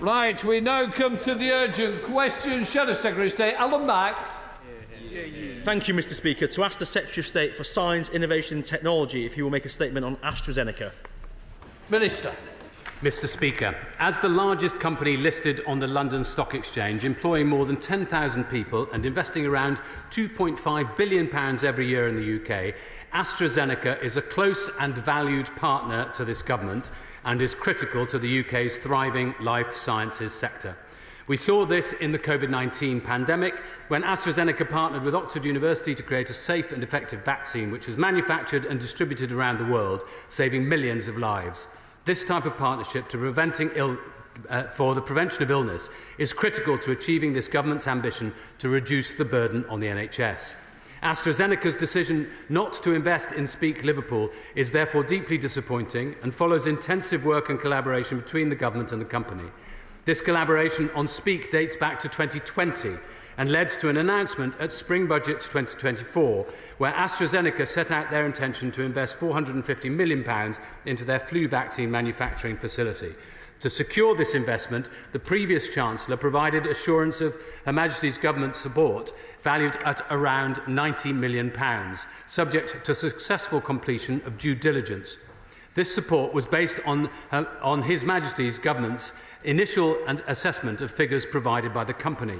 Right, we now come to the urgent question. Shadow Secretary of State Alan Mack. Thank you, Mr Speaker. To ask the Secretary of State for Science, Innovation and Technology if he will make a statement on AstraZeneca. Minister. Mr Speaker, as the largest company listed on the London Stock Exchange, employing more than 10,000 people and investing around £2.5 billion every year in the UK, AstraZeneca is a close and valued partner to this government and is critical to the UK's thriving life sciences sector. We saw this in the COVID-19 pandemic when AstraZeneca partnered with Oxford University to create a safe and effective vaccine which was manufactured and distributed around the world, saving millions of lives. This type of partnership for the prevention of illness is critical to achieving this government's ambition to reduce the burden on the NHS. AstraZeneca's decision not to invest in Speak Liverpool is therefore deeply disappointing and follows intensive work and collaboration between the government and the company. This collaboration on Speak dates back to 2020 and led to an announcement at Spring Budget 2024, where AstraZeneca set out their intention to invest £450 million into their flu vaccine manufacturing facility. To secure this investment, the previous Chancellor provided assurance of Her Majesty's Government support, valued at around £90 million, subject to successful completion of due diligence. This support was based on His Majesty's Government's initial assessment of figures provided by the company.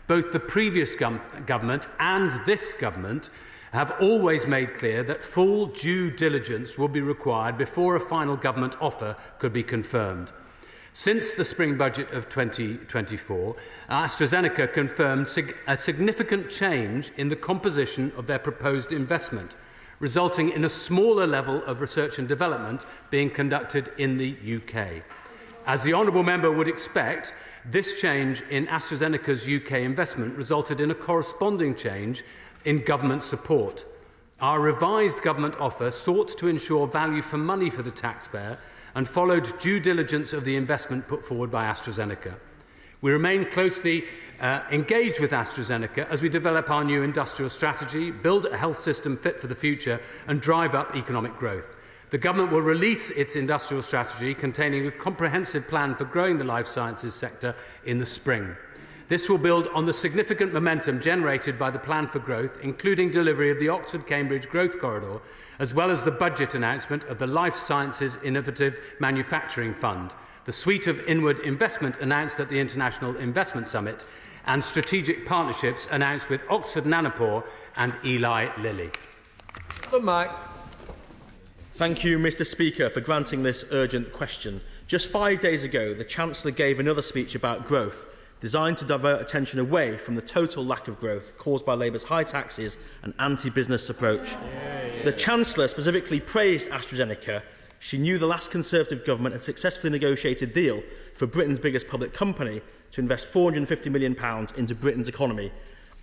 Both the previous government and this government have always made clear that full due diligence will be required before a final government offer could be confirmed. Since the spring budget of 2024, AstraZeneca confirmed a significant change in the composition of their proposed investment, resulting in a smaller level of research and development being conducted in the UK. As the honourable member would expect, this change in AstraZeneca's UK investment resulted in a corresponding change in government support. Our revised government offer sought to ensure value for money for the taxpayer and followed due diligence of the investment put forward by AstraZeneca. We remain closely engaged with AstraZeneca as we develop our new industrial strategy, build a health system fit for the future and drive up economic growth. The government will release its industrial strategy containing a comprehensive plan for growing the life sciences sector in the spring. This will build on the significant momentum generated by the plan for growth, including delivery of the Oxford-Cambridge Growth Corridor, as well as the budget announcement of the Life Sciences Innovative Manufacturing Fund, the suite of inward investment announced at the International Investment Summit, and strategic partnerships announced with Oxford Nanopore and Eli Lilly. Thank you, Mr Speaker, for granting this urgent question. Just 5 days ago, the Chancellor gave another speech about growth, designed to divert attention away from the total lack of growth caused by Labour's high taxes and anti-business approach. The Chancellor specifically praised AstraZeneca. She knew the last Conservative government had successfully negotiated a deal for Britain's biggest public company to invest £450 million into Britain's economy.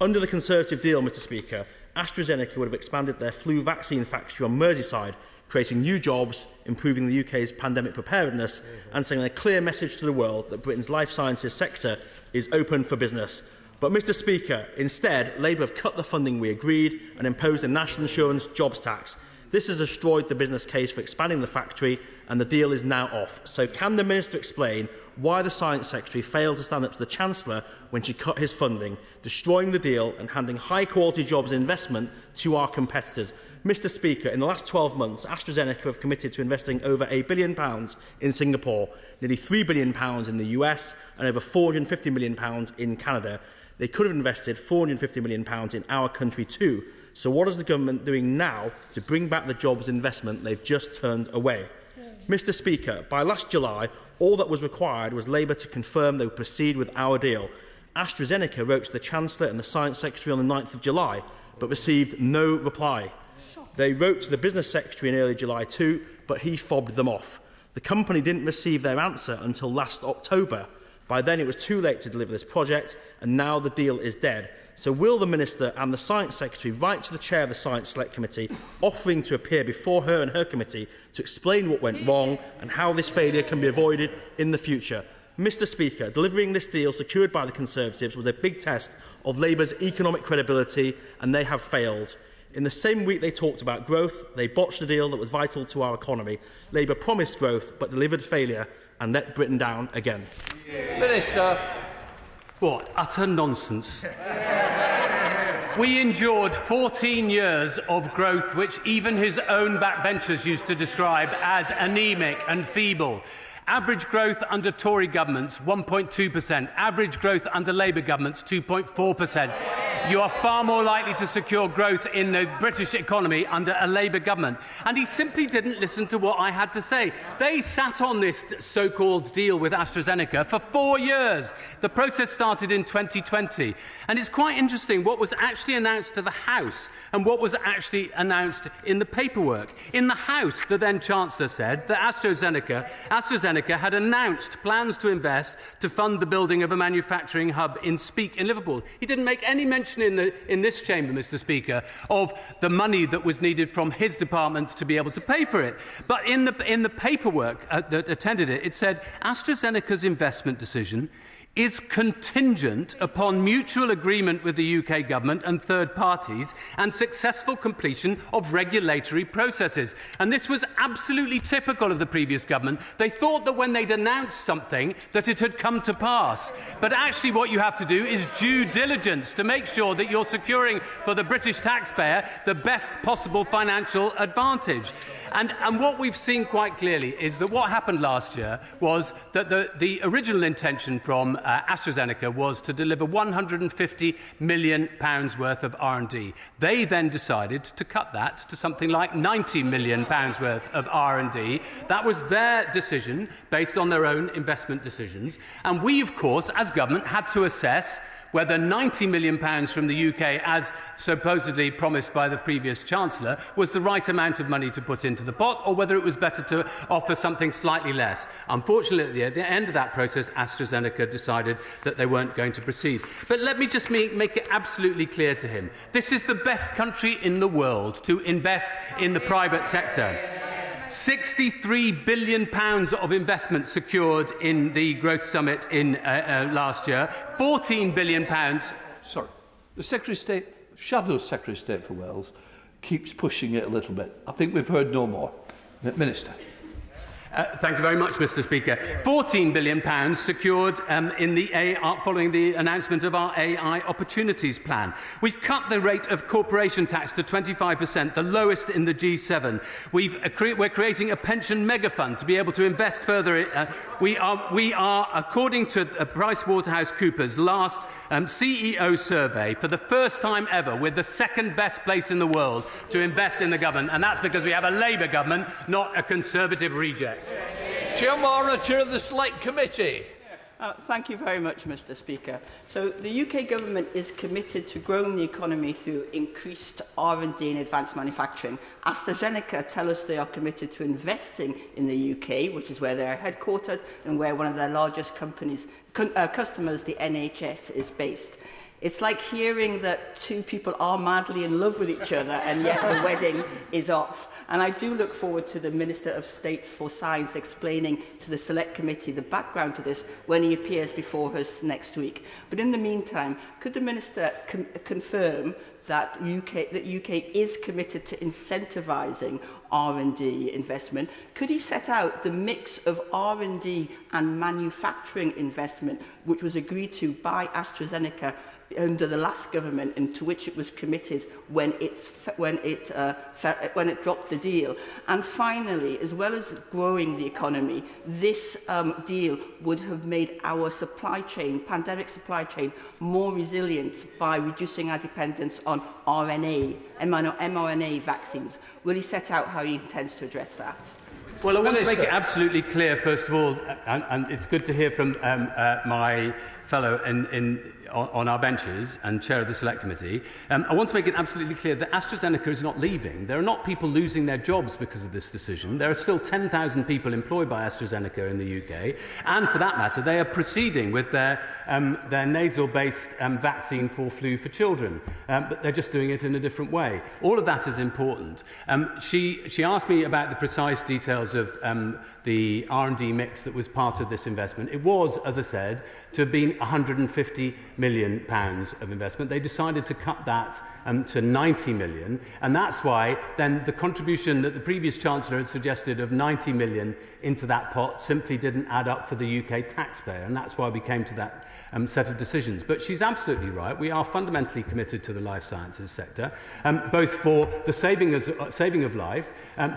Under the Conservative deal, Mr Speaker, AstraZeneca would have expanded their flu vaccine factory on Merseyside, creating new jobs, improving the UK's pandemic preparedness and sending a clear message to the world that Britain's life sciences sector is open for business. But, Mr Speaker, instead, Labour have cut the funding we agreed and imposed a national insurance jobs tax. This has destroyed the business case for expanding the factory and the deal is now off. So can the Minister explain why the Science Secretary failed to stand up to the Chancellor when she cut his funding, destroying the deal and handing high-quality jobs and investment to our competitors? Mr Speaker, in the last 12 months, AstraZeneca have committed to investing over £1 billion in Singapore, nearly £3 billion in the US and over £450 million in Canada. They could have invested £450 million in our country too. So what is the government doing now to bring back the jobs investment they've just turned away? Mr Speaker, by last July, all that was required was Labour to confirm they would proceed with our deal. AstraZeneca wrote to the Chancellor and the Science Secretary on the 9th of July, but received no reply. They wrote to the Business Secretary in early July too, but he fobbed them off. The company didn't receive their answer until last October. By then it was too late to deliver this project, and now the deal is dead. So will the Minister and the Science Secretary write to the Chair of the Science Select Committee, offering to appear before her and her committee to explain what went wrong and how this failure can be avoided in the future? Mr Speaker, delivering this deal secured by the Conservatives was a big test of Labour's economic credibility, and they have failed. In the same week they talked about growth, they botched a deal that was vital to our economy. Labour promised growth but delivered failure, and let Britain down again. Minister. What utter nonsense. We endured 14 years of growth which even his own backbenchers used to describe as anaemic and feeble. Average growth under Tory governments, 1.2%. Average growth under Labour governments, 2.4%. You are far more likely to secure growth in the British economy under a Labour government. And he simply didn't listen to what I had to say. They sat on this so-called deal with AstraZeneca for 4 years. The process started in 2020. And it's quite interesting what was actually announced to the House and what was actually announced in the paperwork. In the House, the then Chancellor said that AstraZeneca had announced plans to invest to fund the building of a manufacturing hub in Speke in Liverpool. He didn't make any mention in this chamber, Mr. Speaker, of the money that was needed from his department to be able to pay for it. But in the paperwork that attended it, it said AstraZeneca's investment decision is contingent upon mutual agreement with the UK government and third parties and successful completion of regulatory processes. And this was absolutely typical of the previous government. They thought that when they'd announced something that it had come to pass. But actually what you have to do is due diligence to make sure that you're securing for the British taxpayer the best possible financial advantage. And what we've seen quite clearly is that what happened last year was that the original intention from AstraZeneca was to deliver £150 million worth of R&D. They then decided to cut that to something like £90 million worth of R&D. That was their decision based on their own investment decisions. And we, of course, as government, had to assess whether £90 million from the UK, as supposedly promised by the previous Chancellor, was the right amount of money to put into the pot, or whether it was better to offer something slightly less. Unfortunately, at the end of that process, AstraZeneca decided that they weren't going to proceed. But let me just make it absolutely clear to him. This is the best country in the world to invest in the private sector. £63 billion of investment secured in the Growth Summit in last year. £14 billion. Sorry. The Secretary of State, Shadow Secretary of State for Wales, keeps pushing it a little bit. I think we've heard no more. Minister. Thank you very much, Mr. Speaker. £14 billion secured following the announcement of our AI Opportunities Plan. We've cut the rate of corporation tax to 25%, the lowest in the G7. We're creating a pension megafund to be able to invest further. We are, according to PricewaterhouseCoopers' last CEO survey, for the first time ever, we're the second best place in the world to invest in the government, and that's because we have a Labour government, not a Conservative reject. Ogmore, Chair of the Select Committee. Thank you very much, Mr. Speaker. So the UK government is committed to growing the economy through increased R&D and advanced manufacturing. AstraZeneca tell us they are committed to investing in the UK, which is where they are headquartered and where one of their largest customers, the NHS, is based. It's like hearing that two people are madly in love with each other and yet the wedding is off. And I do look forward to the Minister of State for Science explaining to the Select Committee the background to this when he appears before us next week. But in the meantime, could the Minister confirm that UK is committed to incentivising R&D investment? Could he set out the mix of R&D and manufacturing investment which was agreed to by AstraZeneca under the last government and to which it was committed when it dropped the deal? And finally, as well as growing the economy, this deal would have made our pandemic supply chain, more resilient by reducing our dependence on mRNA vaccines. Will he set out how he intends to address that? Well, I want to make it absolutely clear, first of all, and it's good to hear from my fellow on our benches and chair of the Select Committee. I want to make it absolutely clear that AstraZeneca is not leaving. There are not people losing their jobs because of this decision. There are still 10,000 people employed by AstraZeneca in the UK, and for that matter, they are proceeding with their nasal-based vaccine for flu for children, but they're just doing it in a different way. All of that is important. She asked me about the precise details of the R&D mix that was part of this investment. It was, as I said, to have been £150 million of investment. They decided to cut that to 90 million, and that's why then the contribution that the previous Chancellor had suggested of 90 million into that pot simply didn't add up for the UK taxpayer, and that's why we came to that set of decisions. But she's absolutely right. We are fundamentally committed to the life sciences sector, both for the saving of life,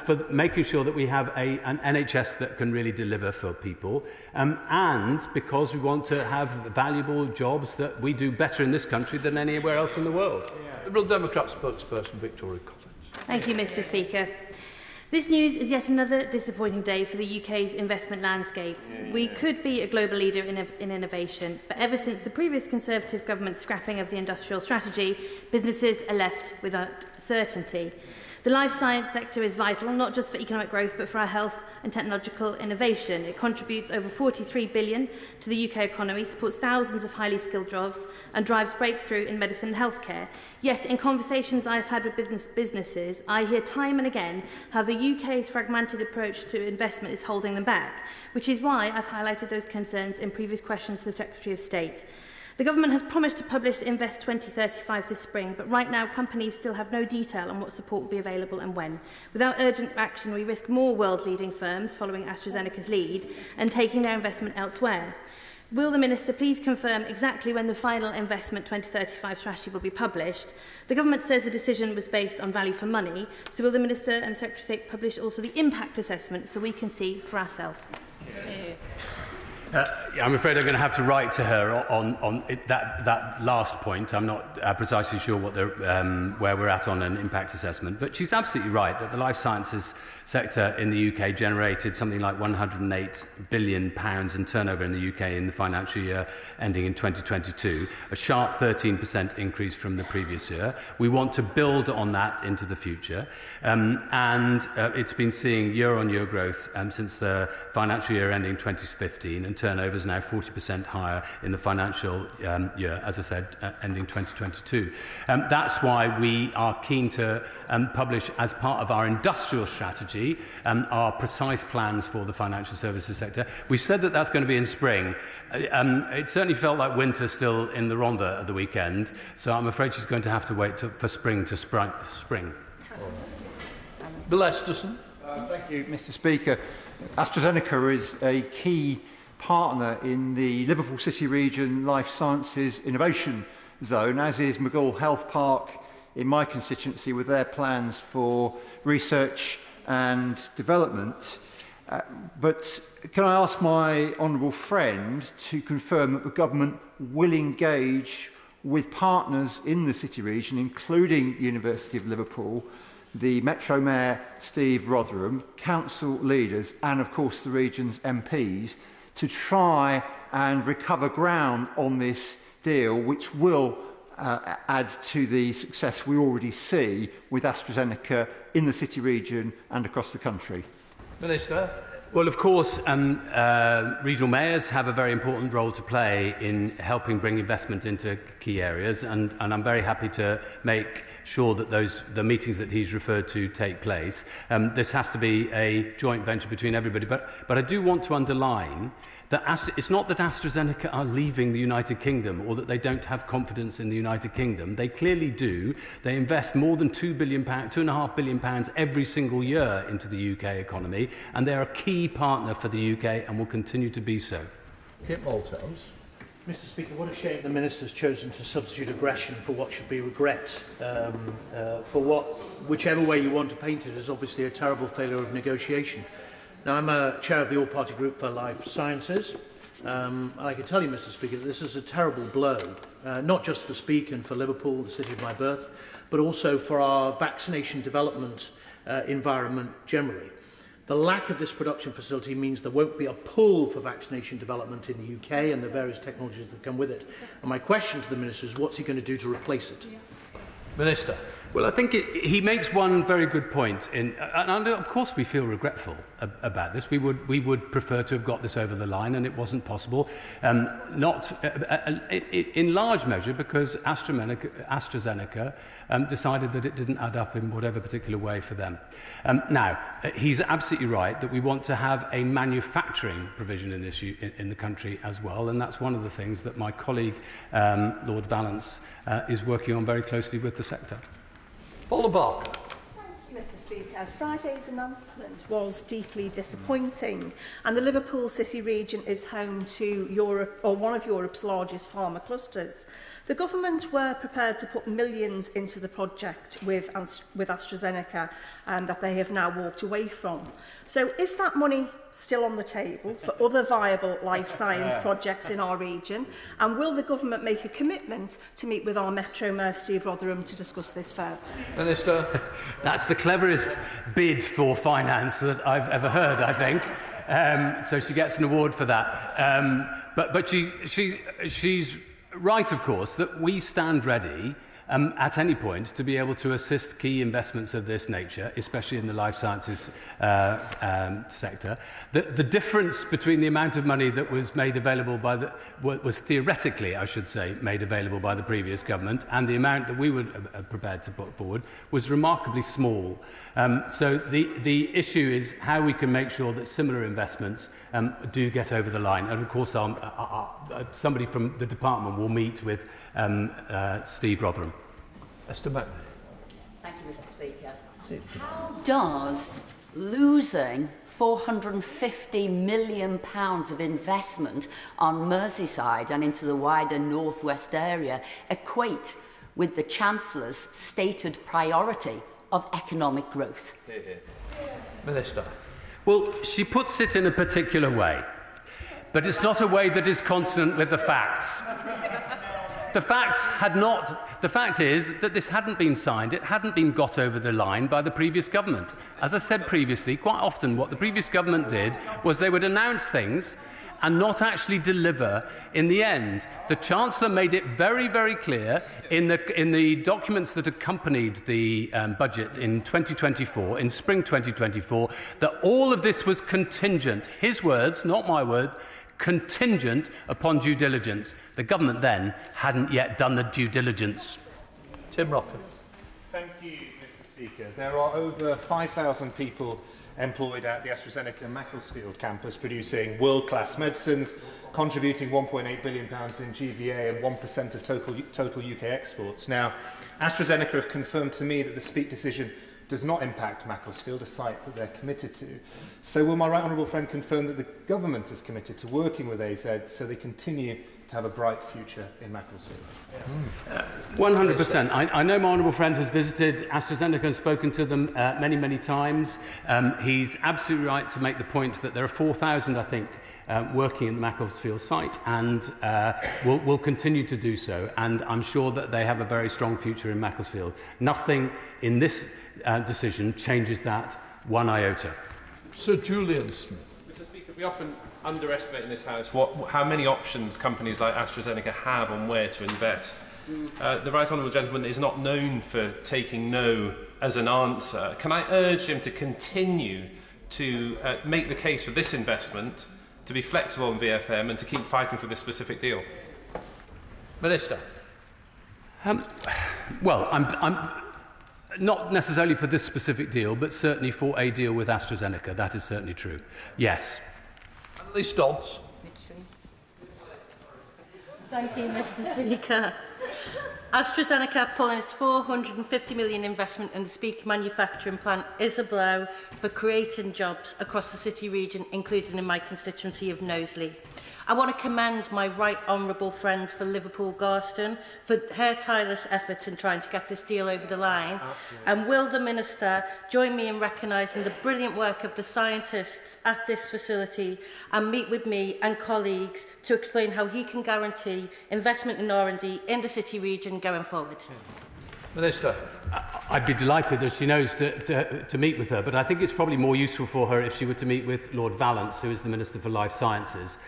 for making sure that we have an NHS that can really deliver for people, and because we want to have valuable jobs that we do better in this country than anywhere else in the world. Liberal Democrat spokesperson Victoria Collins. Thank you, Mr. Speaker. This news is yet another disappointing day for the UK's investment landscape. We could be a global leader in innovation, but ever since the previous Conservative government's scrapping of the industrial strategy, businesses are left without certainty. The life science sector is vital, not just for economic growth, but for our health and technological innovation. It contributes over 43 billion to the UK economy, supports thousands of highly skilled jobs, and drives breakthrough in medicine and healthcare. Yet, in conversations I've had with businesses, I hear time and again how the UK's fragmented approach to investment is holding them back, which is why I've highlighted those concerns in previous questions to the Secretary of State. The government has promised to publish Invest 2035 this spring, but right now companies still have no detail on what support will be available and when. Without urgent action, we risk more world-leading firms following AstraZeneca's lead and taking their investment elsewhere. Will the Minister please confirm exactly when the final Investment 2035 strategy will be published? The government says the decision was based on value for money, so will the Minister and Secretary of State publish also the impact assessment so we can see for ourselves? I'm afraid I'm going to have to write to her on that last point. I'm not precisely sure what where we're at on an impact assessment, but she's absolutely right that the life sciences sector in the UK generated something like £108 billion in turnover in the UK in the financial year ending in 2022, a sharp 13% increase from the previous year. We want to build on that into the future, and it's been seeing year-on-year growth since the financial year ending 2015, and turnover is now 40% higher in the financial year, as I said, ending 2022. That's why we are keen to publish, as part of our industrial strategy, our precise plans for the financial services sector. We said that that's going to be in spring. It certainly felt like winter still in the Rhondda at the weekend, so I'm afraid she's going to have to wait for spring to spring. Bill Esterson. Thank you, Mr. Speaker. AstraZeneca is a key partner in the Liverpool City Region Life Sciences Innovation Zone, as is McGill Health Park in my constituency, with their plans for research and development. But can I ask my honourable friend to confirm that the government will engage with partners in the City Region, including the University of Liverpool, the Metro Mayor Steve Rotherham, council leaders and of course the region's MPs, to try and recover ground on this deal, which will add to the success we already see with AstraZeneca in the City Region and across the country? Minister. Well, of course, regional mayors have a very important role to play in helping bring investment into key areas, and I'm very happy to make sure that the meetings that he's referred to take place. This has to be a joint venture between everybody, but I do want to underline that it's not that AstraZeneca are leaving the United Kingdom or that they don't have confidence in the United Kingdom. They clearly do. They invest more than £2.5 billion every single year into the UK economy, and they're a key partner for the UK and will continue to be so. Malthouse. Mr. Speaker, what a shame the Minister's chosen to substitute aggression for what should be regret. Whichever way you want to paint it, is obviously a terrible failure of negotiation. Now, I'm a chair of the All-Party Group for Life Sciences. And I can tell you, Mr. Speaker, that this is a terrible blow, not just for Speak and for Liverpool, the city of my birth, but also for our vaccination development environment generally. The lack of this production facility means there won't be a pull for vaccination development in the UK and the various technologies that come with it. And my question to the Minister is, what's he going to do to replace it? Minister. Well, I think he makes one very good point. And of course we feel regretful about this. We would prefer to have got this over the line, and it wasn't possible. In large measure because AstraZeneca decided that it didn't add up in whatever particular way for them. Now, he's absolutely right that we want to have a manufacturing provision in the country as well, and that's one of the things that my colleague, Lord Valence, is working on very closely with the sector. Paula. Thank you, Mr. Speaker. Friday's announcement was deeply disappointing, and the Liverpool city region is home to one of Europe's largest pharma clusters. The government were prepared to put millions into the project with AstraZeneca, and that they have now walked away from. So is that money still on the table for other viable life science projects in our region? And will the government make a commitment to meet with our Metro Mayor Steve Rotherham to discuss this further? Minister. That's the cleverest bid for finance that I've ever heard, I think. So she gets an award for that. But she's right, of course, that we stand ready at any point to be able to assist key investments of this nature, especially in the life sciences sector. The difference between the amount of money that was made available was theoretically, I should say, made available by the previous government, and the amount that we were prepared to put forward was remarkably small. So the issue is how we can make sure that similar investments do get over the line. And of course, somebody from the department will meet with Steve Rotherham. Esther McVey. Thank you, Mr. Speaker. How does losing £450 million of investment on Merseyside and into the wider North West area equate with the Chancellor's stated priority of economic growth? Minister. Well, she puts it in a particular way, but it's not a way that is consonant with the facts. The fact is that this hadn't been signed, it hadn't been got over the line by the previous government. As I said previously, quite often what the previous government did was they would announce things and not actually deliver in the end. The Chancellor made it very, very clear in the documents that accompanied the budget in 2024, in spring 2024, that all of this was contingent, his words, not my word, contingent upon due diligence. The government then hadn't yet done the due diligence. Tim Roca. Thank you, Mr. Speaker. There are over 5,000 people employed at the AstraZeneca Macclesfield campus producing world-class medicines, contributing £1.8 billion in GVA and 1% of total UK exports. Now, AstraZeneca have confirmed to me that the Speak decision does not impact Macclesfield, a site that they're committed to. So will my right honourable friend confirm that the government is committed to working with AZ so they continue to have a bright future in Macclesfield? 100%. I know my honourable friend has visited AstraZeneca and spoken to them many, many times. He's absolutely right to make the point that there are 4,000, I think, working in the Macclesfield site, and will continue to do so. And I'm sure that they have a very strong future in Macclesfield. Nothing in this decision changes that one iota. Sir Julian Smith. Mr. Speaker, we often underestimate in this House how many options companies like AstraZeneca have on where to invest. The right honourable gentleman is not known for taking no as an answer. Can I urge him to continue to make the case for this investment, to be flexible on VFM and to keep fighting for this specific deal? Minister. Well, I'm not necessarily for this specific deal, but certainly for a deal with AstraZeneca. That is certainly true. Yes. Anneliese Dodds. Thank you, Mr. Speaker. AstraZeneca pulling its £450 million investment in the Speak manufacturing plant is a blow for creating jobs across the city region, including in my constituency of Knowsley. I want to commend my right honourable friend for Liverpool Garston for her tireless efforts in trying to get this deal over the line. Absolutely. And will the Minister join me in recognising the brilliant work of the scientists at this facility and meet with me and colleagues to explain how he can guarantee investment in R&D in the city region going forward? Minister. I'd be delighted, as she knows, to meet with her, but I think it's probably more useful for her if she were to meet with Lord Valence, who is the Minister for Life Sciences.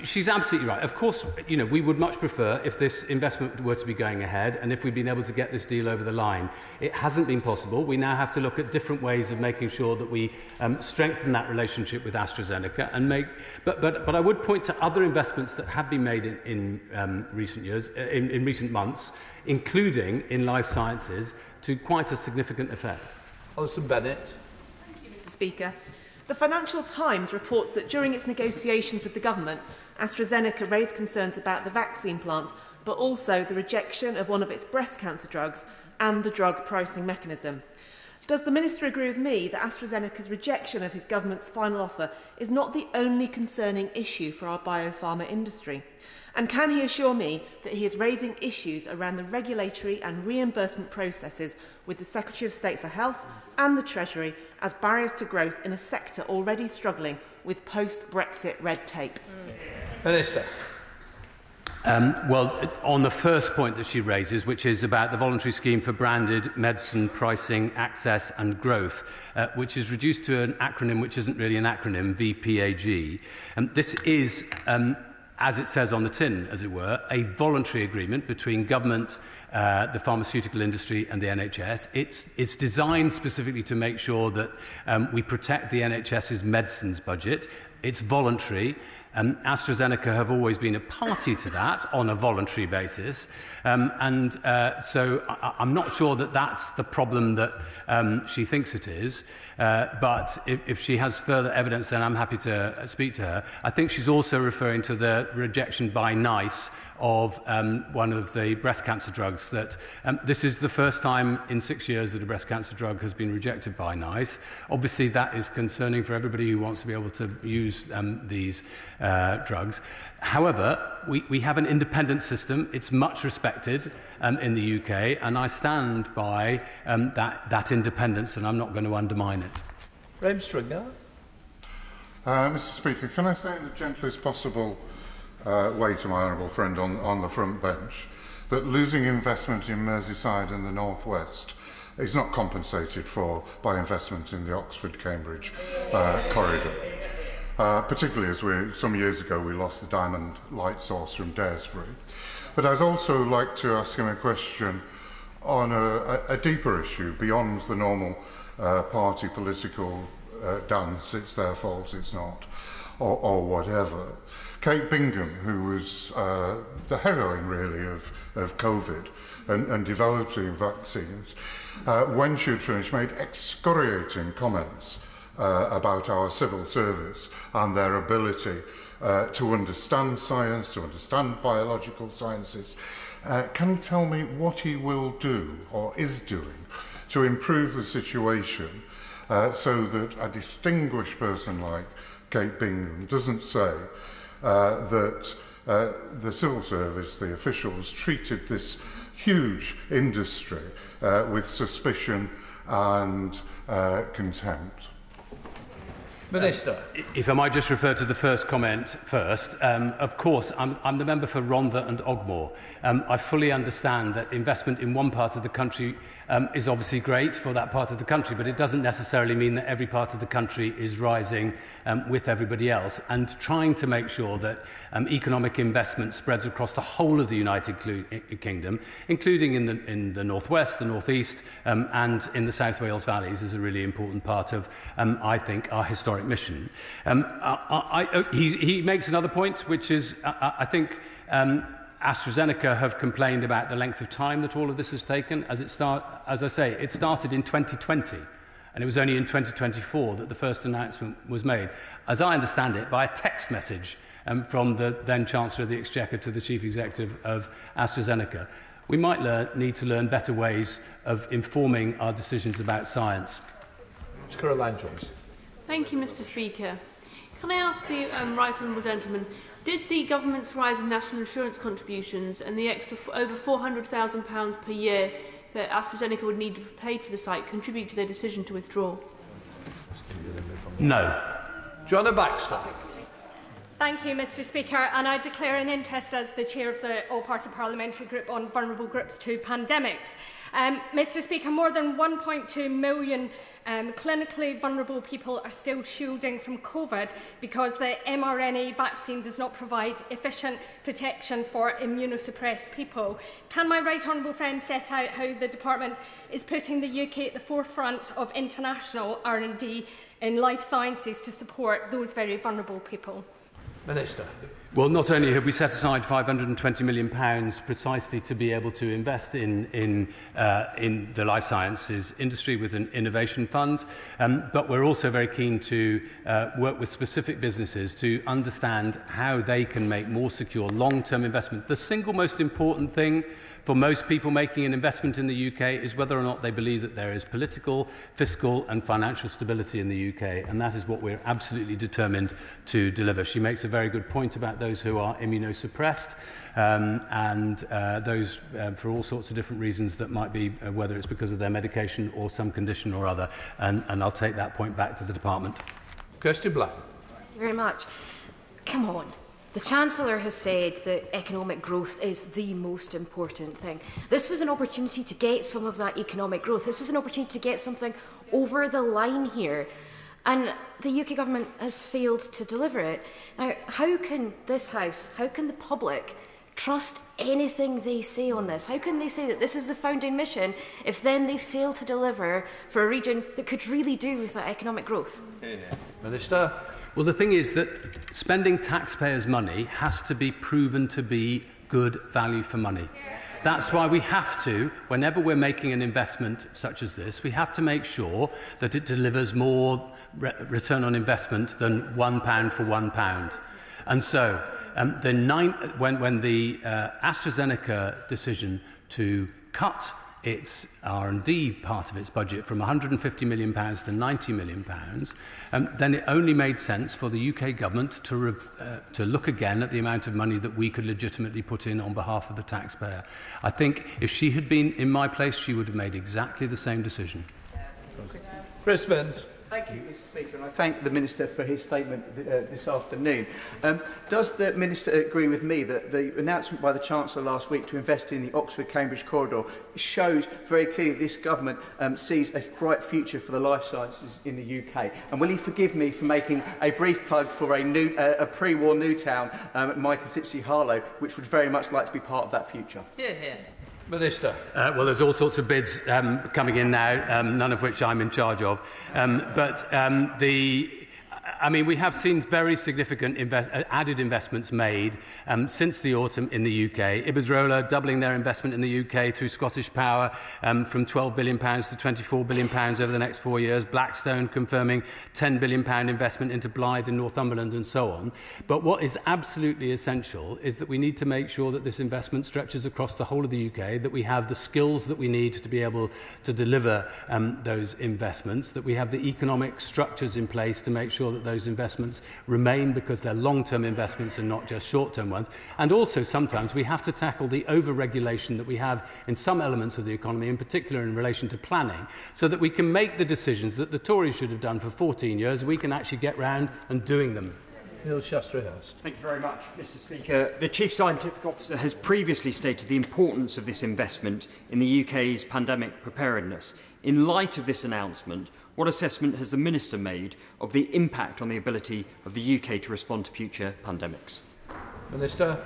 She's absolutely right. Of course, we would much prefer if this investment were to be going ahead and if we'd been able to get this deal over the line. It hasn't been possible. We now have to look at different ways of making sure that we strengthen that relationship with AstraZeneca and make. But I would point to other investments that have been made in recent years, in recent months, including in life sciences, to quite a significant effect. Alison Bennett. Thank you, Mr. Speaker. The Financial Times reports that during its negotiations with the government, AstraZeneca raised concerns about the vaccine plant, but also the rejection of one of its breast cancer drugs and the drug pricing mechanism. Does the Minister agree with me that AstraZeneca's rejection of his government's final offer is not the only concerning issue for our biopharma industry? And can he assure me that he is raising issues around the regulatory and reimbursement processes with the Secretary of State for Health and the Treasury as barriers to growth in a sector already struggling with post-Brexit red tape? Minister. Well, on the first point that she raises, which is about the voluntary scheme for branded medicine pricing, access and growth, which is reduced to an acronym which isn't really an acronym, VPAG. This is, as it says on the tin, as it were, a voluntary agreement between government, the pharmaceutical industry and the NHS. It's designed specifically to make sure that we protect the NHS's medicines budget. It's voluntary. AstraZeneca have always been a party to that on a voluntary basis. So I'm not sure that that's the problem that she thinks it is. But if she has further evidence, then I'm happy to speak to her. I think she's also referring to the rejection by NICE of one of the breast cancer drugs. That this is the first time in 6 years that a breast cancer drug has been rejected by NICE. Obviously, that is concerning for everybody who wants to be able to use these drugs. However, we have an independent system. It's much respected in the UK, and I stand by that independence, and I'm not going to undermine it. Graham Stringer. Mr. Speaker, can I say in the gentlest possible way to my honourable friend on the front bench that losing investment in Merseyside and the North West is not compensated for by investment in the Oxford-Cambridge corridor. Particularly as some years ago we lost the diamond light source from Daresbury. But I'd also like to ask him a question on a deeper issue beyond the normal party political dance, it's their fault, it's not, or whatever. Kate Bingham, who was the heroine really of COVID and developing vaccines, when she'd finished made excoriating comments about our civil service and their ability to understand science, to understand biological sciences. Can he tell me what he will do or is doing to improve the situation so that a distinguished person like Kate Bingham doesn't say that the civil service, the officials, treated this huge industry with suspicion and contempt? Minister. If I might just refer to the first comment first. Of course, I'm the member for Rhondda and Ogmore. I fully understand that investment in one part of the country is obviously great for that part of the country, but it doesn't necessarily mean that every part of the country is rising with everybody else. And trying to make sure that economic investment spreads across the whole of the United Kingdom, including in the northwest, the northeast, and in the South Wales valleys, is a really important part of, I think, our historic mission. He makes another point, which is, I think, AstraZeneca have complained about the length of time that all of this has taken. As I say, it started in 2020, and it was only in 2024 that the first announcement was made, as I understand it, by a text message from the then Chancellor of the Exchequer to the Chief Executive of AstraZeneca. We might need to learn better ways of informing our decisions about science. Thank you, Mr. Speaker. Can I ask the right honourable gentleman, did the government's rise in national insurance contributions and the extra over £400,000 per year that AstraZeneca would need to have paid for the site contribute to their decision to withdraw? No. Joanna Baxter. Thank you, Mr. Speaker, and I declare an interest as the chair of the All-Party Parliamentary Group on Vulnerable Groups to Pandemics. Mr Speaker, more than 1.2 million clinically vulnerable people are still shielding from COVID because the mRNA vaccine does not provide efficient protection for immunosuppressed people. Can my right honourable friend set out how the Department is putting the UK at the forefront of international R&D in life sciences to support those very vulnerable people? Minister. Well, not only have we set aside £520 million precisely to be able to invest in the life sciences industry with an innovation fund, but we're also very keen to work with specific businesses to understand how they can make more secure long-term investments. The single most important thing for most people making an investment in the UK is whether or not they believe that there is political, fiscal and financial stability in the UK, and that is what we're absolutely determined to deliver. She makes a very good point about those who are immunosuppressed and those for all sorts of different reasons that might be, whether it's because of their medication or some condition or other, and I'll take that point back to the department. Kirsty Black. Thank you very much. Come on. The Chancellor has said that economic growth is the most important thing. This was an opportunity to get some of that economic growth. This was an opportunity to get something over the line here. And the UK government has failed to deliver it. Now, how can this House, how can the public trust anything they say on this? How can they say that this is the founding mission if then they fail to deliver for a region that could really do with that economic growth? Minister. Well, the thing is that spending taxpayers' money has to be proven to be good value for money. That's why we have to, whenever we're making an investment such as this, we have to make sure that it delivers more return on investment than £1 for £1. And so, when the AstraZeneca decision to cut its R&D part of its budget from £150 million to £90 million, then it only made sense for the UK government to look again at the amount of money that we could legitimately put in on behalf of the taxpayer. I think if she had been in my place, she would have made exactly the same decision. Chris Vent. Thank you, Mr Speaker, and I thank the Minister for his statement this afternoon. Does the Minister agree with me that the announcement by the Chancellor last week to invest in the Oxford-Cambridge corridor shows very clearly that this government sees a bright future for the life sciences in the UK? And will he forgive me for making a brief plug for a pre-war new town at my constituency Harlow, which would very much like to be part of that future? Hear, hear. Minister. Well, there's all sorts of bids coming in now, none of which I'm in charge of. We have seen very significant added investments made since the autumn in the UK. Iberdrola doubling their investment in the UK through Scottish Power from £12 billion to £24 billion over the next 4 years. Blackstone confirming £10 billion investment into Blythe in Northumberland and so on. But what is absolutely essential is that we need to make sure that this investment stretches across the whole of the UK, that we have the skills that we need to be able to deliver those investments, that we have the economic structures in place to make sure that those investments remain because they're long-term investments and not just short-term ones. And also sometimes we have to tackle the over-regulation that we have in some elements of the economy, in particular in relation to planning, so that we can make the decisions that the Tories should have done for 14 years, we can actually get round and doing them. Neil Shastrahurst. Thank you very much, Mr Speaker. The Chief Scientific Officer has previously stated the importance of this investment in the UK's pandemic preparedness. In light of this announcement, what assessment has the Minister made of the impact on the ability of the UK to respond to future pandemics? Minister.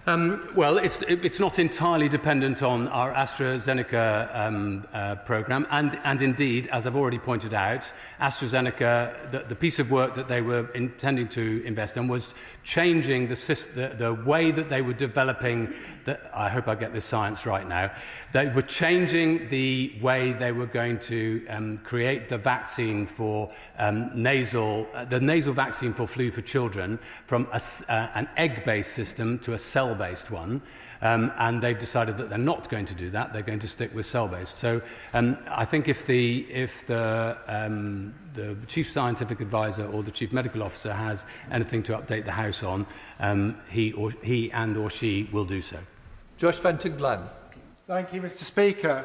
Well, it's not entirely dependent on our AstraZeneca programme, and indeed, as I've already pointed out, AstraZeneca, the piece of work that they were intending to invest in was changing the way that they were developing, I hope I get this science right now, they were changing the way they were going to create the vaccine for the nasal vaccine for flu for children from an egg-based system to a cell-based one. And they've decided that they're not going to do that. They're going to stick with cell-based. So I think if the Chief Scientific Advisor or the Chief Medical Officer has anything to update the House on, he and or she will do so. Josh Fenton-Glenn. Thank you, Mr Speaker.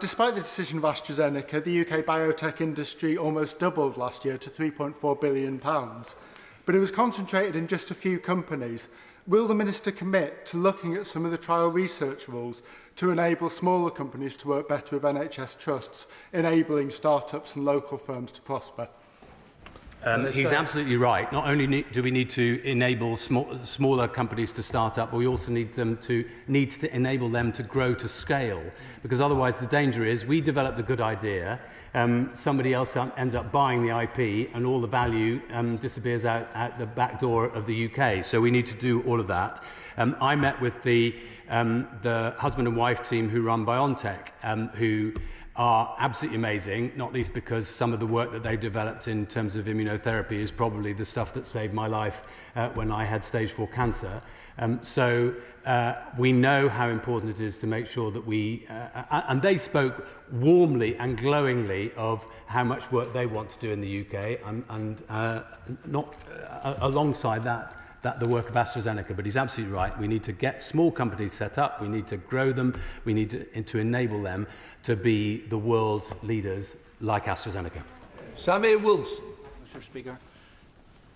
Despite the decision of AstraZeneca, the UK biotech industry almost doubled last year to £3.4 billion. But it was concentrated in just a few companies. will the Minister commit to looking at some of the trial research rules to enable smaller companies to work better with NHS trusts, enabling start-ups and local firms to prosper? He's absolutely right. Not only do we need to enable smaller companies to start up, but we also need to enable them to grow to scale. Because otherwise the danger is we develop the good idea, somebody else ends up buying the IP, and all the value disappears out the back door of the UK. So we need to do all of that. I met with the husband and wife team who run BioNTech, who are absolutely amazing, not least because some of the work that they've developed in terms of immunotherapy is probably the stuff that saved my life when I had stage 4 cancer. So we know how important it is to make sure that we... and they spoke warmly and glowingly of how much work they want to do in the UK, and not alongside that, the work of AstraZeneca. But he's absolutely right. We need to get small companies set up. We need to grow them. We need to enable them to be the world's leaders like AstraZeneca. Samuel Wilson. Mr. Speaker,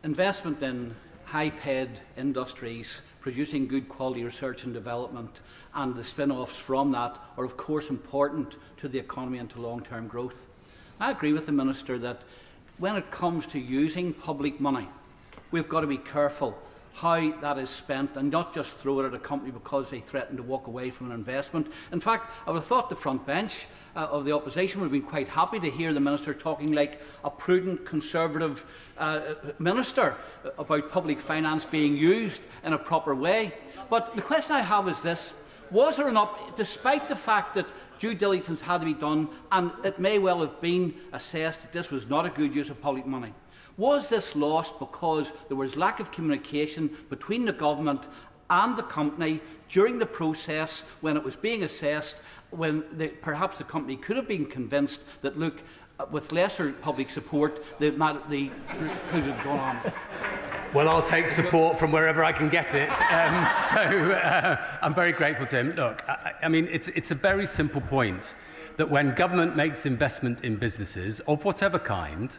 investment in high-paid industries producing good quality research and development and the spin-offs from that are of course important to the economy and to long-term growth. I agree with the Minister that when it comes to using public money, we've got to be careful how that is spent and not just throw it at a company because they threaten to walk away from an investment. In fact, I would have thought the front bench of the opposition would have been quite happy to hear the Minister talking like a prudent, conservative Minister about public finance being used in a proper way. But the question I have is this: was there not, despite the fact that due diligence had to be done and it may well have been assessed that this was not a good use of public money, was this lost because there was lack of communication between the government and the company during the process when it was being assessed, when perhaps the company could have been convinced that, look, with lesser public support, the could have gone on? Well, I'll take support from wherever I can get it. I'm very grateful to him. Look, I mean, it's a very simple point that when government makes investment in businesses of whatever kind,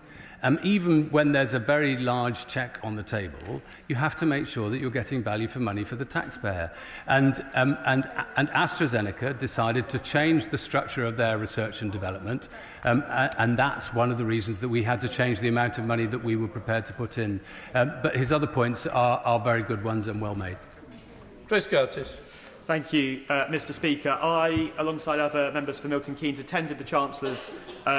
even when there's a very large cheque on the table, you have to make sure that you're getting value for money for the taxpayer. And AstraZeneca decided to change the structure of their research and development, and that's one of the reasons that we had to change the amount of money that we were prepared to put in. But his other points are very good ones and well made. Chris Curtis. Thank you, Mr. Speaker. I, alongside other members for Milton Keynes, attended the Chancellor's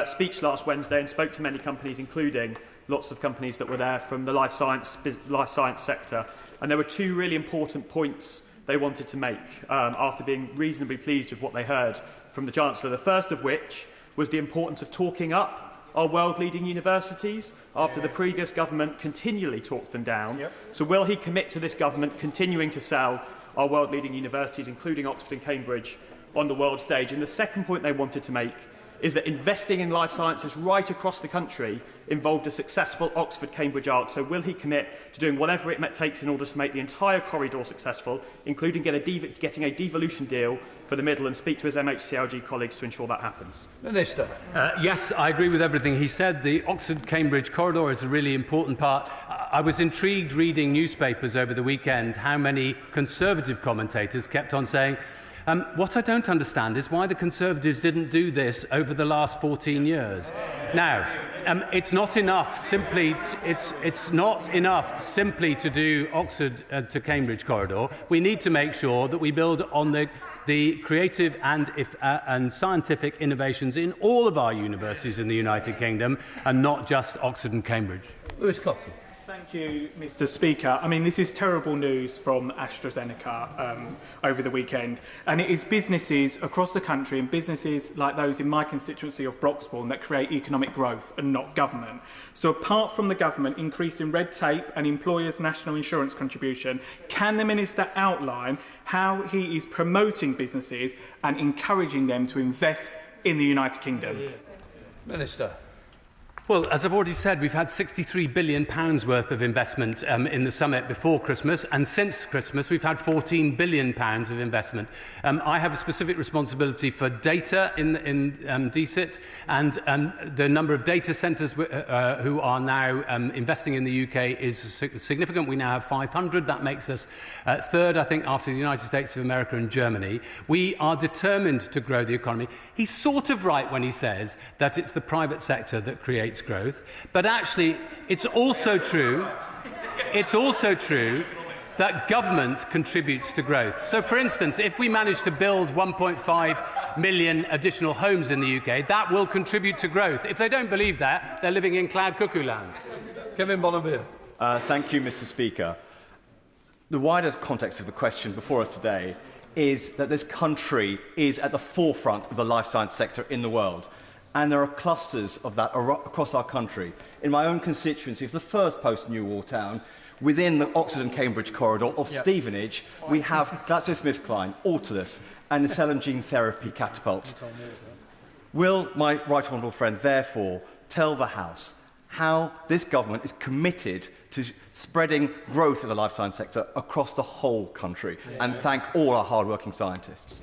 speech last Wednesday and spoke to many companies, including lots of companies that were there from the life science sector. And there were two really important points they wanted to make after being reasonably pleased with what they heard from the Chancellor. The first of which was the importance of talking up our world-leading universities after the previous government continually talked them down. So will he commit to this government continuing to sell our world-leading universities, including Oxford and Cambridge, on the world stage? And the second point they wanted to make is that investing in life sciences right across the country involved a successful Oxford-Cambridge arc. So will he commit to doing whatever it takes in order to make the entire corridor successful, including getting a devolution deal for the middle, and speak to his MHCLG colleagues to ensure that happens? Minister. Yes, I agree with everything he said. The Oxford-Cambridge corridor is a really important part. I was intrigued reading newspapers over the weekend how many Conservative commentators kept on saying, what I don't understand is why the Conservatives didn't do this over the last 14 years. Now, it's not enough simply. It's not enough simply to do Oxford to Cambridge corridor. We need to make sure that we build on the creative and scientific innovations in all of our universities in the United Kingdom, and not just Oxford and Cambridge. Lewis Cochran. Thank you, Mr. Speaker. I mean, this is terrible news from AstraZeneca over the weekend. And it is businesses across the country, and businesses like those in my constituency of Broxbourne, that create economic growth and not government. So apart from the government increasing red tape and employers' national insurance contribution, can the Minister outline how he is promoting businesses and encouraging them to invest in the United Kingdom? Minister. Well, as I've already said, we've had £63 billion worth of investment in the summit before Christmas, and since Christmas we've had £14 billion of investment. I have a specific responsibility for data in DCIT, and the number of data centres who are now investing in the UK is significant. We now have 500. That makes us third, I think, after the United States of America and Germany. We are determined to grow the economy. He's sort of right when he says that it's the private sector that creates growth, but actually it's also true that government contributes to growth. So, for instance, if we manage to build 1.5 million additional homes in the UK, that will contribute to growth. If they don't believe that, they're living in cloud cuckoo land. Kevin Bonnevere. Thank you, Mr. Speaker. The wider context of the question before us today is that this country is at the forefront of the life science sector in the world. And there are clusters of that across our country. In my own constituency, the first post-New War town, within the Oxford and Cambridge corridor of Stevenage, we have GlaxoSmithKline, Autolus, and the cell and gene therapy catapult. Will my right honourable friend therefore tell the House how this government is committed to spreading growth in the life science sector across the whole country, and thank all our hard-working scientists?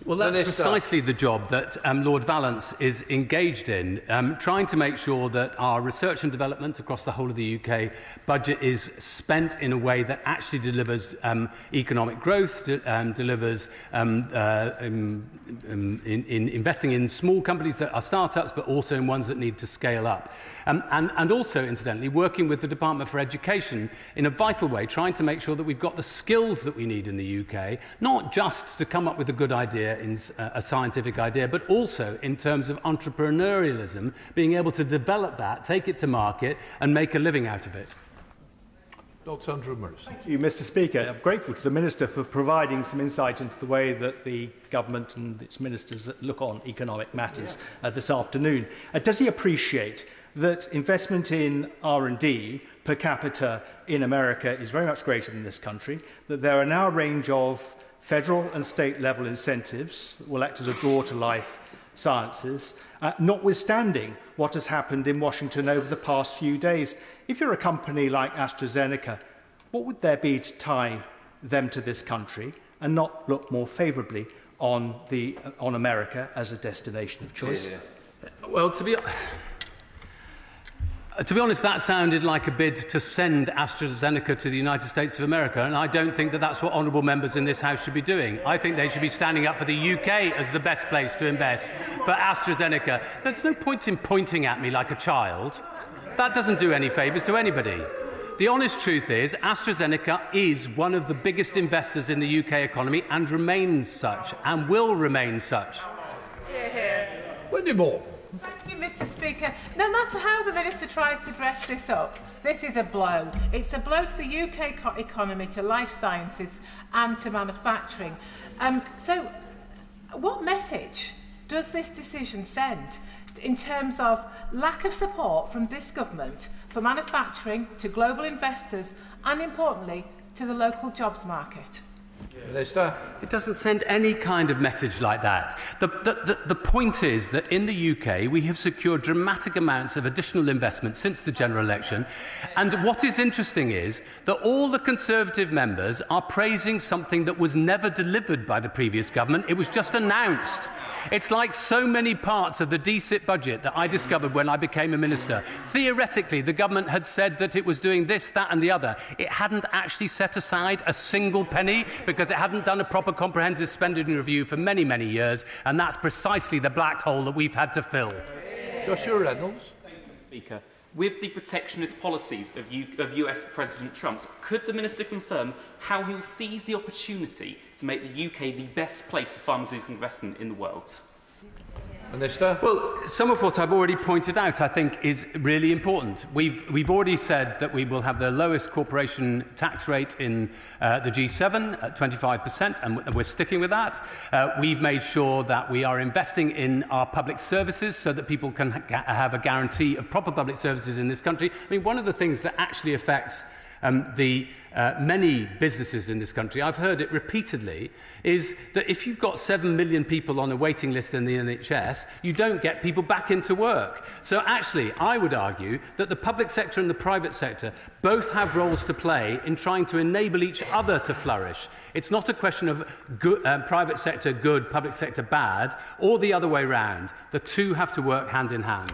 Well, that's precisely the job that Lord Valence is engaged in, trying to make sure that our research and development across the whole of the UK budget is spent in a way that actually delivers economic growth, delivers in investing in small companies that are start-ups, but also in ones that need to scale up. And also, incidentally, working with the Department for Education in a vital way, trying to make sure that we've got the skills that we need in the UK, not just to come up with a good idea, in a scientific idea, but also in terms of entrepreneurialism, being able to develop that, take it to market, and make a living out of it. Dr. Andrew Morris. Thank you, Mr. Speaker. I'm grateful to the Minister for providing some insight into the way that the government and its ministers look on economic matters this afternoon. Does he appreciate that investment in R&D per capita in America is very much greater than this country, that there are now a range of federal and state level incentives that will act as a draw to life sciences, notwithstanding what has happened in Washington over the past few days? If you're a company like AstraZeneca, what would there be to tie them to this country and not look more favourably on America as a destination of choice? Well, to be honest, that sounded like a bid to send AstraZeneca to the United States of America, and I don't think that that's what honourable members in this House should be doing. I think they should be standing up for the UK as the best place to invest for AstraZeneca. There's no point in pointing at me like a child. That doesn't do any favours to anybody. The honest truth is AstraZeneca is one of the biggest investors in the UK economy and remains such, and will remain such. Wendy Moore. Thank you, Mr. Speaker. No matter how the Minister tries to dress this up, this is a blow. It's a blow to the UK economy, to life sciences and to manufacturing. So what message does this decision send in terms of lack of support from this government for manufacturing, to global investors and, importantly, to the local jobs market? Minister? It doesn't send any kind of message like that. The point is that in the UK we have secured dramatic amounts of additional investment since the general election, and what is interesting is that all the Conservative members are praising something that was never delivered by the previous government. It was just announced. It's like so many parts of the DCIT budget that I discovered when I became a minister. Theoretically, the government had said that it was doing this, that and the other. It hadn't actually set aside a single penny because it hadn't done a proper comprehensive spending review for many, many years, and that's precisely the black hole that we've had to fill. Joshua Reynolds. Thank you, Mr. Speaker. With the protectionist policies of US President Trump, could the Minister confirm how he will seize the opportunity to make the UK the best place for pharmaceutical investment in the world? Minister? Well, some of what I've already pointed out, I think, is really important. We've already said that we will have the lowest corporation tax rate in the G7 at 25%, and we're sticking with that. We've made sure that we are investing in our public services so that people can have a guarantee of proper public services in this country. I mean, one of the things that actually affects many businesses in this country, I've heard it repeatedly, is that if you've got 7 million people on a waiting list in the NHS, you don't get people back into work. So actually, I would argue that the public sector and the private sector both have roles to play in trying to enable each other to flourish. It's not a question of good, private sector good, public sector bad, or the other way round. The two have to work hand in hand.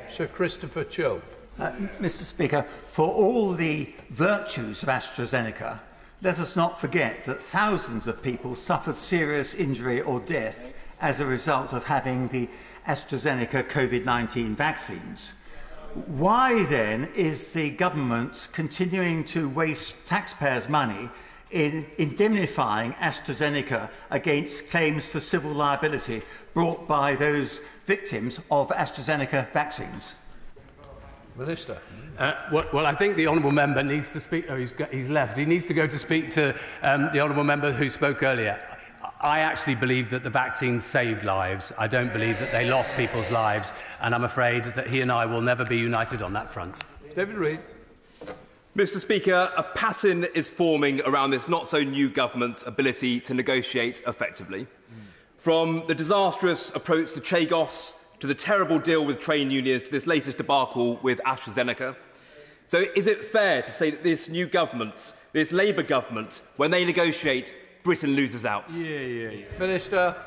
Sir Christopher Cho. Mr. Speaker, for all the virtues of AstraZeneca, let us not forget that thousands of people suffered serious injury or death as a result of having the AstraZeneca COVID-19 vaccines. Why then is the government continuing to waste taxpayers' money in indemnifying AstraZeneca against claims for civil liability brought by those victims of AstraZeneca vaccines? Minister. Well, I think the honourable member needs to speak. Oh, he's left. He needs to go to speak to the honourable member who spoke earlier. I actually believe that the vaccines saved lives. I don't believe that they lost people's lives, and I'm afraid that he and I will never be united on that front. David Reid. Mr. Speaker, a pattern is forming around this not-so-new government's ability to negotiate effectively. From the disastrous approach to Chagos, to the terrible deal with trade unions, to this latest debacle with AstraZeneca. So is it fair to say that this new government, this Labour government, when they negotiate, Britain loses out? Minister.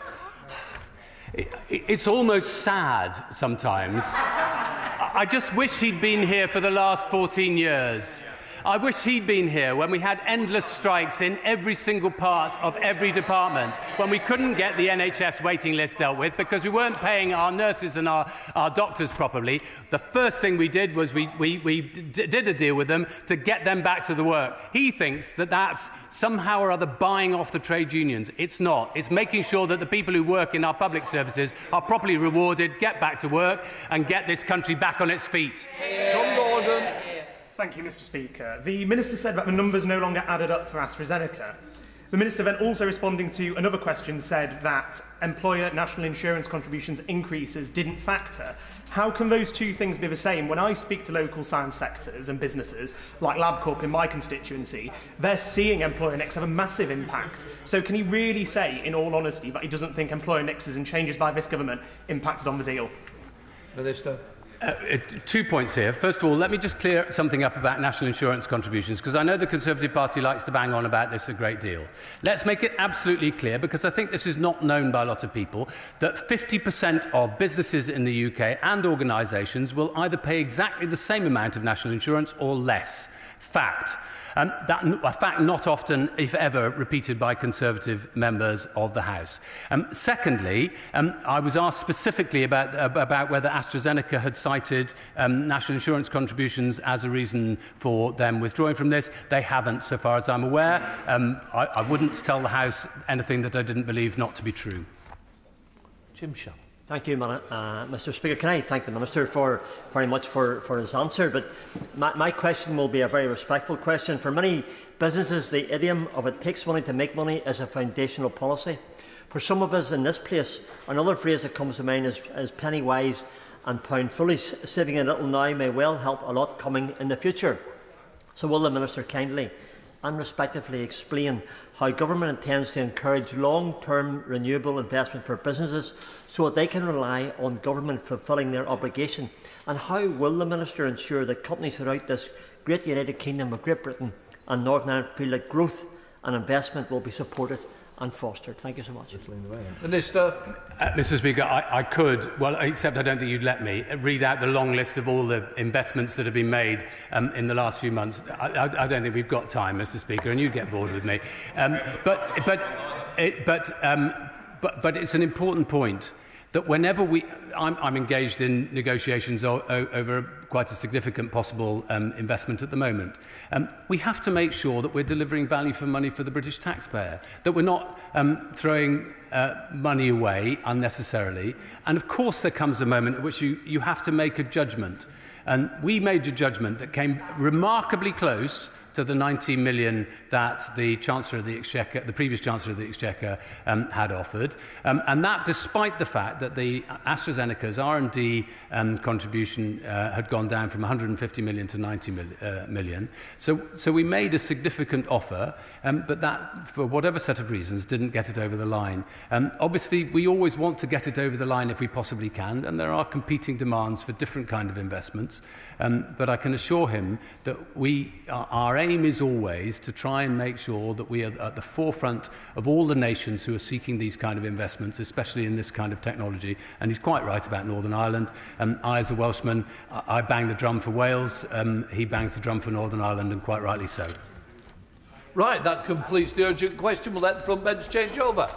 It's almost sad sometimes. I just wish he'd been here for the last 14 years. I wish he'd been here when we had endless strikes in every single part of every department, when we couldn't get the NHS waiting list dealt with because we weren't paying our nurses and our doctors properly. The first thing we did was we did a deal with them to get them back to the work. He thinks that that's somehow or other buying off the trade unions. It's not. It's making sure that the people who work in our public services are properly rewarded, get back to work and get this country back on its feet. Tom Gordon. Thank you, Mr. Speaker. The Minister said that the numbers no longer added up for AstraZeneca. The Minister then also responding to another question said that employer national insurance contributions increases didn't factor. How can those two things be the same? When I speak to local science sectors and businesses, like LabCorp in my constituency, they're seeing employer NICs have a massive impact. So can he really say, in all honesty, that he doesn't think employer NICs and changes by this government impacted on the deal? Minister. 2 points here. First of all, let me just clear something up about national insurance contributions, because I know the Conservative Party likes to bang on about this a great deal. Let's make it absolutely clear, because I think this is not known by a lot of people, that 50% of businesses in the UK and organisations will either pay exactly the same amount of national insurance or less. Fact. A fact not often, if ever, repeated by Conservative members of the House. Secondly, I was asked specifically about whether AstraZeneca had cited national insurance contributions as a reason for them withdrawing from this. They haven't, so far as I'm aware. I wouldn't tell the House anything that I didn't believe not to be true. Jim Shum. Thank you, Mr. Speaker. Can I thank the Minister very much for his answer? But my question will be a very respectful question. For many businesses, the idiom of "it takes money to make money" is a foundational policy. For some of us in this place, another phrase that comes to mind is penny wise and pound foolish. Saving a little now may well help a lot coming in the future. So will the Minister kindly and respectively explain how government intends to encourage long-term renewable investment for businesses so that they can rely on government fulfilling their obligation? And how will the Minister ensure that companies throughout this great United Kingdom of Great Britain and Northern Ireland feel that growth and investment will be supported and fostered? Thank you so much. Minister. Mr. Speaker, I could, well, except I don't think you'd let me, read out the long list of all the investments that have been made in the last few months. I don't think we've got time, Mr. Speaker, and you'd get bored with me. But it's an important point that whenever I'm engaged in negotiations over quite a significant possible investment at the moment, we have to make sure that we're delivering value for money for the British taxpayer, that we're not throwing money away unnecessarily. And of course there comes a moment at which you have to make a judgment. And we made a judgment that came remarkably close to the 90 million that the Chancellor of the Exchequer, the previous Chancellor of the Exchequer, had offered. And that despite the fact that the AstraZeneca's R&D contribution had gone down from 150 million to 90 million. So we made a significant offer, but that, for whatever set of reasons, didn't get it over the line. Obviously, we always want to get it over the line if we possibly can, and there are competing demands for different kind of investments. But I can assure him that our aim is always to try and make sure that we are at the forefront of all the nations who are seeking these kind of investments, especially in this kind of technology. And he's quite right about Northern Ireland. I, as a Welshman, I bang the drum for Wales. He bangs the drum for Northern Ireland, and quite rightly so. Right, that completes the urgent question. We'll let the front bench change over.